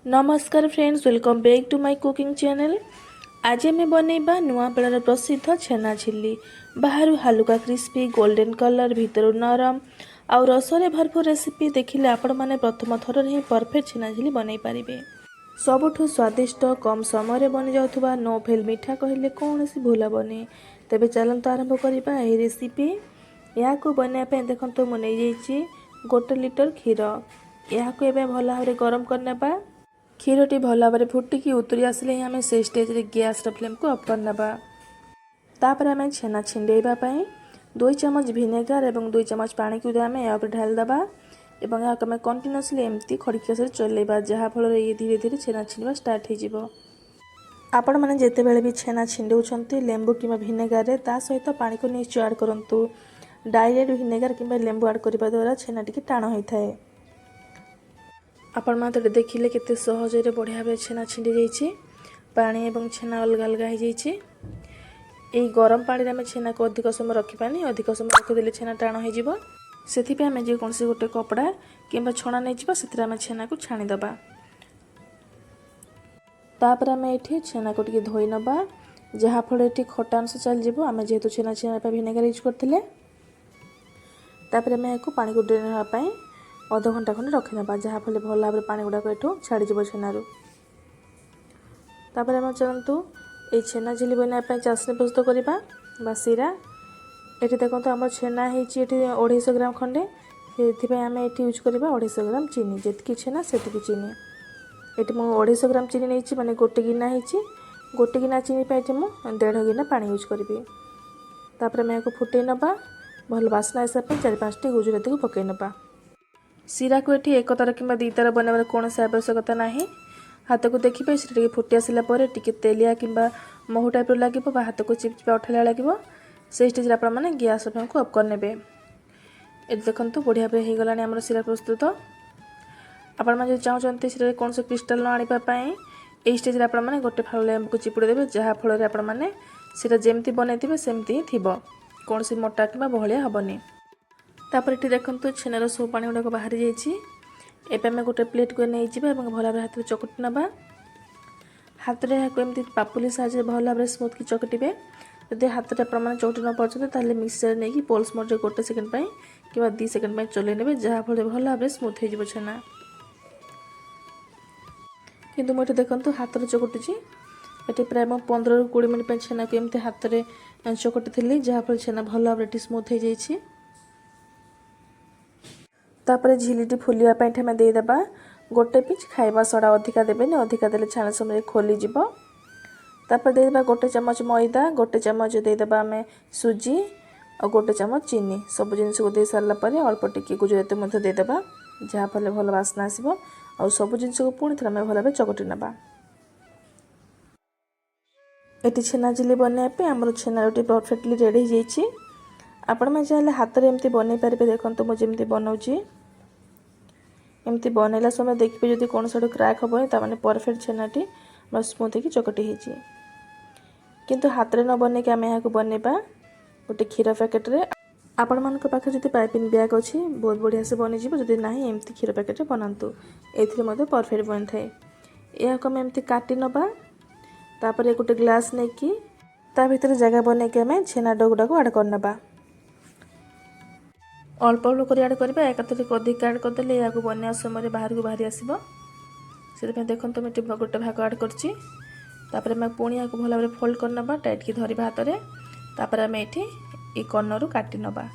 नमस्कार friends, welcome back to my cooking channel. आज आम बनैबा नुआपड़ार प्रसिद्ध छेना झिल्ली। बाहर हालुका क्रिस्पी गोल्डन कलर, भीतर नरम आउ रसरे भरपूर रेसिपी देखिले आपण माने प्रथम थर ही परफेक्ट छेना झिल्ली बनई पारिबे। सबुठु स्वादिष्ट कम समय बनी जाउथबा नो फेल मीठा कहले कौन सी भूल बने। तेबे चलंतु आरंभ करिबा एही रेसिपी। या को बने पे देखंतु म नै जाईची 1 लिटर क्षीर। या को एबे भला भाबरे गरम करनेबा। क्षीरटी भल भाव फुटिकी उतरी आसिले आम से स्टेज रे गैस फ्लेम को ऑफ करनेबा। तापर आम छेना छिंडेबा पई 2 चम्मच विनेगार और 2 चम्मच पानी को आम या ढाल दबा एवं या आम कंटिन्यूअसली एमती खड़की से चलेबा, जहाँ फल ये धीरे धीरे छेना छिंडा स्टार्ट हो। आपण मैंने जिते बड़े भी छेना छिंडुंट लेंबू कि विनेगार रे ता सहित पानी को निश्चय ऐड करंतु। डायरेक्ट विनेगार कि लेंबू ऐड करने द्वारा छेना टी टाण होता है। आपण मात्र देखिले केते सहजरे बढ़िया भाव छेना छिंडी जाइए। पानी एवं छेना अलग अलग हो जाइए। यही गरम पानी में छेना को अधिक समय रखिपानी, अधिक समय रखिदेले छेना टाण हो। से आम जेकोसी गोटे कपड़ा कि छणा नहीं से आम छेना को छाणीदबा। तापर आम ये छेना को धोई नबा, जहाँ फल ये खटा अंश चलଯିव। आम जेहेतु छेना छेना विनेगार यूज करते। तापर आम या पानी को ड्रेन होगापाई अध घंटा खंडे रखीना, जहाँ फल भल भाव पानी गुड़ाक ये छाड़ीज छेनारू। तापर आम चलतु ये छेना झिली बनाई चासनी प्रस्तुत करवा बा सीरा। ये देखो आम छेना हो 250 ग्राम खंडे, से आम ये यूज करवा 250 ग्राम चीनी। जी छेना से चीनी ये मुझे 250 ग्राम चीनी नहीं माने गोटे गिना हो। गोटे गिना चीनी पे ये मुझे 1.5 गिना पानी यूज करी। तापर आम या फुटे नबा, भल बास्ना हिसाब से 4-5 टी गुजराती को पकई नबा। सीरा को ये एक तार कि 2 तार बनावर कौन से आवश्यकता ना। हाथ को देखिए से फुटी आसला तेलिया कि महू टाइप लगे, हाथ को चिपचिपा अठालिया लगे। से स्टेज आपने गैस फ्लेम को ऑफ करने। ये देखो बढ़िया भाव हो गला आम सीरा प्रस्तुत। आपड़ चाहते सीरा कौन से क्रिस्टाल न आने, यही स्टेज आपने गोटे फाल लेंबू को चिपुड़ी देवे, जहाँ फल आपने सीरा जमती बनई सेमती ही थी, कौन सी मोटा कि बहलिया हेनी। तापर ये देखो छेनार सब पानी गुड़ाक बाहरी जाइए। आम गोटे प्लेट को नहीं जावा और भल भाव हाथ में चकटी नवा। हाथ में यहाँ एमती पापुली साइज भल भाव स्मूथ की चकटे। जब हाथ में चकटी न पार्टी मिक्सचर नहीं पोल्स मोड 1 सेकेंड कि 2 सेकेंड चल ने, जहाँ फल भल भाव स्मूथ हो छेना। किंतु मुझे देखो हाथ में चकटुची ये प्राय 15-20 मिनट छेना को एमती हाथ में चकटी थी, जहाँ फल छेना भल भाव स्मूथ हो जाइए। तापर झिलीटी फुलियापाई आम देदेबा। गोटे पिंच खाइबा सड़ा अधिका देवेनि, अधिका देले छाण समय खोलीज। तापर देदेबा 1 चम्मच मैदा, 1 चम्मच देदेबा आम सुजी और 1 चम्मच चीनी। सब जिनस को दे सारा अल्प टिके गुजराती मध्य देदेबा, जहाँ फल भल बास्ना आसो। और सब जिनस को पुणी थे आम भल भाव चकटी नबा। ये छेना झिली बनवाई आम छेना रोटी परफेक्टली रेडी हो जाइए। आपण में चाहे हाथ में एमती बनई पारे। देखो मुझे बनाऊँगी एमती बनैला समय देखिए जब कौन सा क्राक हेनी ताने परफेक्ट छेनाटी स्मूथ की चकटी होती। किंतु हाथ में न बनई आम यहाँ बनवा गोटे क्षीर पैकेट रे। आपण मान पाखे जब पाइपिंग बैग अच्छी बहुत बढ़िया से बनीज, जदि ना एमती क्षीर पैकेट बनातु, ये परफेक्ट बन थाए। यह आम एमती काटी नवा। तापर गोटे ग्लास नहीं कि ता भीतर जगह बनई आम छेना डो गुड़ा को ऐड करनबा। अल्प अल्प कर ऐड करवा, एक अधिक ऐड करदे या बनवा समय बाहर को बाहरी आसो। से देखो मुझे गोटे भाग ऐड कर पुणी या भल भाव फोल्ड करनबा, टाइट की धरवा हाथ में। तापर आम ये कर्नर काटी नबा।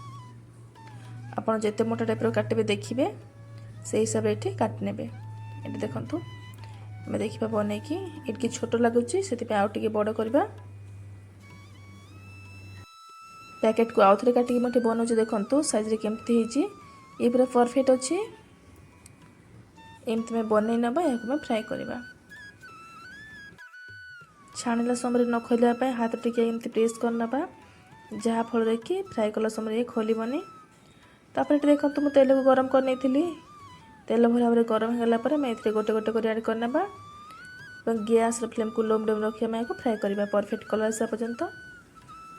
आपड़ जिते मोटा टाइप काटे देखिए से हिसाब से काटि ने। ये देखो आम देखा बनई कि ये छोट लगुच से आउ टे बड़ करवा। पैकेट को आउ थे काटिक मुझे बनाऊँ। देखो साइज केमती ये पूरा परफेक्ट अच्छी। एमती में बनई नबा, या फ्राए करवा। छाणिला समय न खोलने हाथ टिके एमती प्रेस करनबा, जहाँ फल कि फ्राए कला समय खोलबनी। तापर देखो मुझे तेल को गरम कर नहीं, तेल भल भाव गरम होगा मैं गोटे गोटे कर ऐड करनबा। गैस फ्लेम को लो मिडियम रखी आम फ्राए करवा परफेक्ट कलर आसा पर्यंत।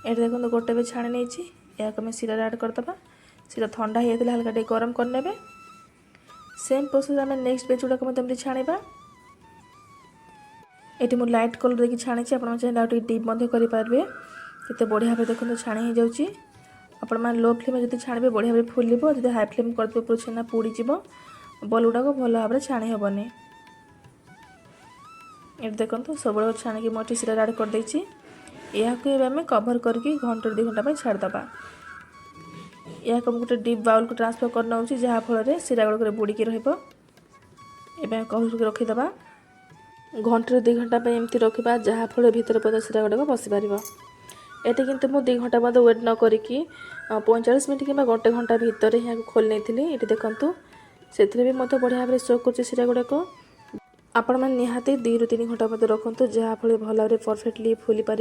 ये देखो गोटे भी छाणी नहीं, या आम सीरा ऐड करदे। सीरा ठंडा हो जाता हल्का टे गरम करने। सेम प्रोसेस आम नेक्स्ट बेच गुड़ाक छाणा। ये मुझे लाइट कलर देखिए छाणी आप चाहिए आगे डीप करेंगे केते बढ़िया भाव देखो छाणी हो जाऊँगी आपण मैंने लो फ्लेम जो छाणिबे बढ़िया भाव फुलिब जो हाई फ्लेम करदे पूरा छेना पोड़ीज बल गुड़ाक भल भाव में छाणी हेनी ये देखो सब छाणी मोटी सीरा आड कर देछि यह आम कभर करके घंटे 2 घंटा छाड़दबा यह गोटे डीप बाउल को ट्रांसफर कर नौ जहाँफल सीरा गुड़क बुड़ीकी रही रखीदबा घंटे 2 घंटा एमती रखा जहाँफल भीतर पद सीरा गुड़ाक बसी पार ये किंतु मुझे 2 घंटा वेट न करी 45 मिनट कि गोटे घंटा भितर यहाँ खोल नहीं ये देखूँ से भी मत बढ़िया भाव शो कर सीरा गुड़ाक आपण मैंने निहाती 2 ରୁ 3 घंटा मत रखु जहाँफल भल भाव परफेक्टली फुली पार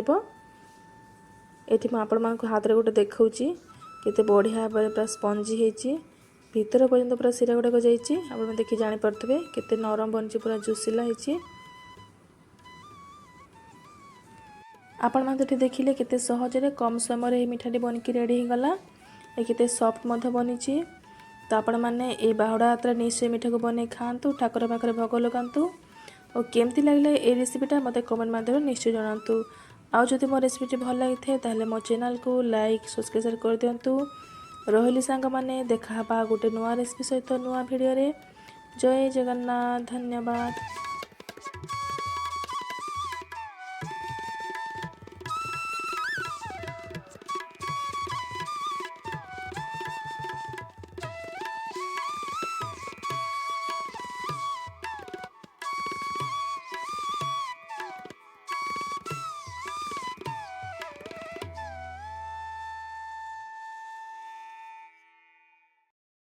ये आपण मानक हाथ में गोटे देखा केते बढ़िया भाव पूरा स्पंजी होती भीतर पर्यंत पूरा सीरा गुड़ाक जाइए देखी जापे केते नरम बनी पूरा जुसीला होती आपण मैंने देखिले केते सहजरे कम समय मिठाटी बनिकी रेडी हो गला केते सॉफ्ट बनी तो आपण मैंने ये बाहुड़ा यात्रा निश्चय मिठा को बने खातु ठाकुर पाखे भोग लगातु और केमती लगे ये रेसिपीटा मत कमेंट माध्यम निश्चय जनातु आउ मो रेसिपीटी भल लगी ताले मो चैनल को लाइक सब्सक्राइब कर दिंतु रही सांग मैंने देखा गोटे नुआ रेसिपी सहित नुआ भिडियो जय जगन्नाथ धन्यवाद।